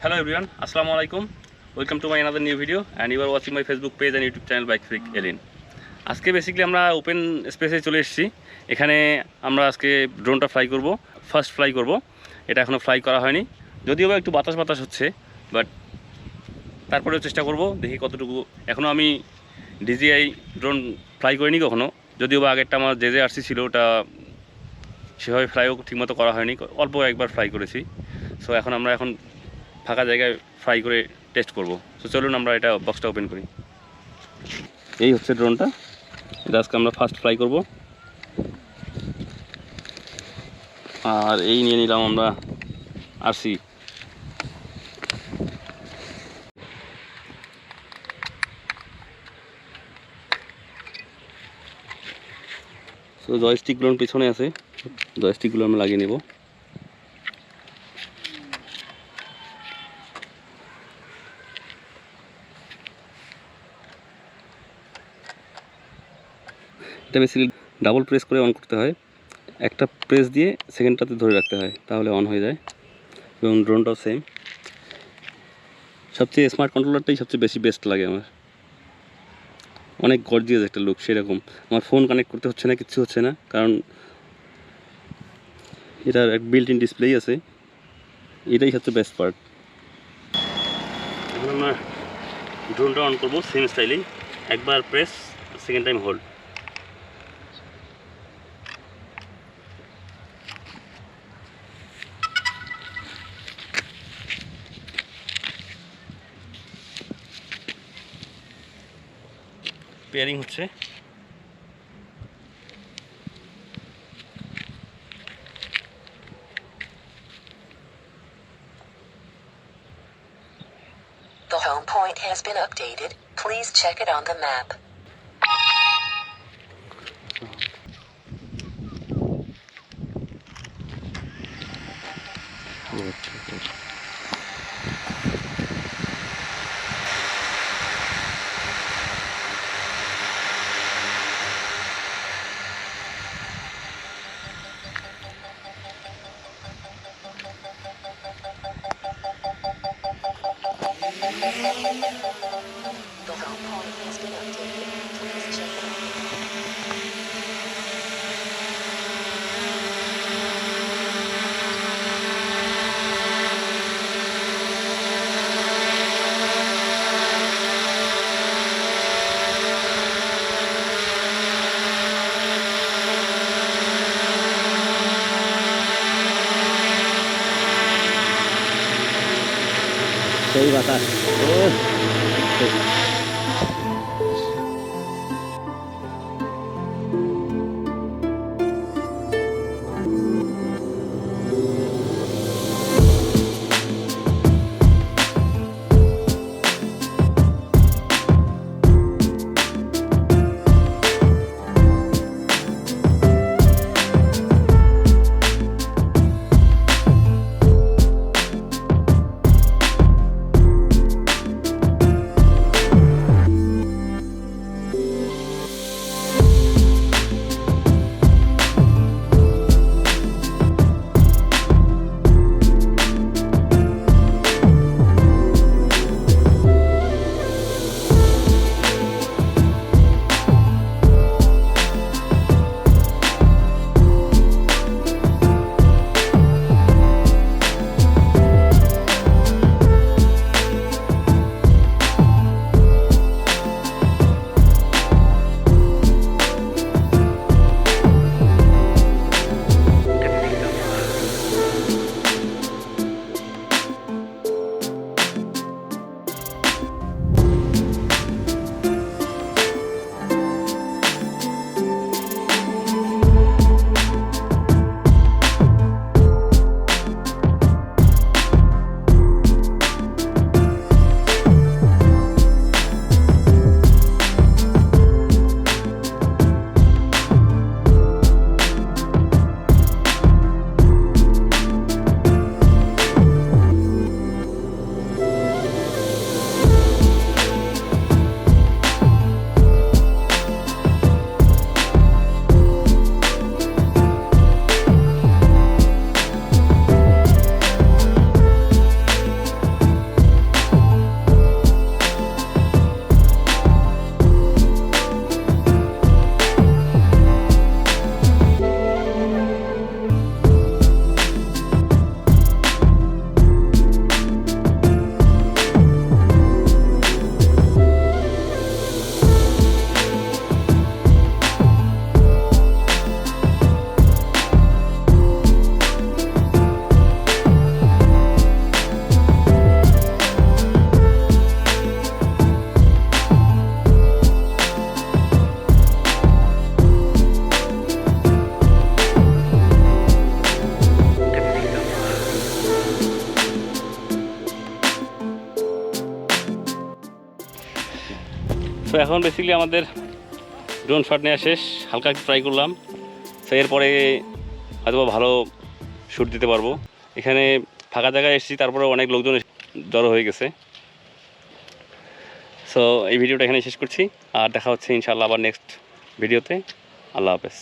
Hello everyone, Assalamu alaikum. Welcome to my another new video and you are watching my Facebook page and YouTube channel Bike Freak Elin. আজকে basically আমরা open স্পেসে চলে এসেছি। এখানে আমরা আজকে ড্রোনটা ফ্লাই করব, ফার্স্ট ফ্লাই করব। এটা এখনো ফ্লাই করা হয়নি, যদিও একটু বাতাস হচ্ছে, বাট তারপরেও চেষ্টা করব, দেখি কতটুকু। এখনও আমি DJI ড্রোন ফ্লাই করিনি কখনো, যদিও আগেরটা আমার DJI ছিল, ওটা সেভাবে ফ্লাইও ঠিকমতো করা হয়নি, অল্প একবার ফ্লাই করেছি। সো আমরা এখন ফাঁকা জায়গায় ফ্লাই করে টেস্ট করব। সো চলুন আমরা এটা বক্সটা ওপেন করি। এই হচ্ছে ড্রোনটা, এটা আজকে আমরা ফার্স্ট ফ্লাই করব। আর এই নিয়ে নিলাম আমরা আরসি। সো জয়স্টিকগুলো পিছনে আছে, জয়স্টিকগুলো আমরা লাগিয়ে নেব। এটা বেসিক্যালি ডাবল প্রেস করে অন করতে হয়, একটা প্রেস দিয়ে সেকেন্ডটাতে ধরে রাখতে হয়, তাহলে অন হয়ে যায়। এবং ড্রোনটাও সেম। সবচেয়ে স্মার্ট কন্ট্রোলারটাই সবচেয়ে বেস্ট লাগে আমার, অনেক গর্জিয়াস একটা লুক। সেরকম আমার ফোন কানেক্ট করতে হচ্ছে না, কিচ্ছু হচ্ছে না, কারণ এটার এক বিল্ট ইন ডিসপ্লেই আছে। এটাই হচ্ছে বেস্ট পার্ট। এখন আমরা ড্রোনটা অন করবো সেম স্টাইলেই, একবার press, second time hold. Pairing হচ্ছে। The home point has been updated. Please check it on the map. The home point has been updated. Please check it out. सही बात है। So এখন বেসিক্যালি আমাদের drone shot নেওয়া শেষ, হালকা একটু ট্রাই করলাম। সো এরপরে হয়তো ভালো শ্যুট দিতে পারবো। এখানে ফাঁকা জায়গায় এসেছি, তারপরে অনেক লোকজন জড়ো হয়ে গেছে। সো এই ভিডিওটা এখানে শেষ করছি, আর দেখা হচ্ছে ইনশাআল্লাহ আবার নেক্সট ভিডিওতে। আল্লাহ হাফেজ।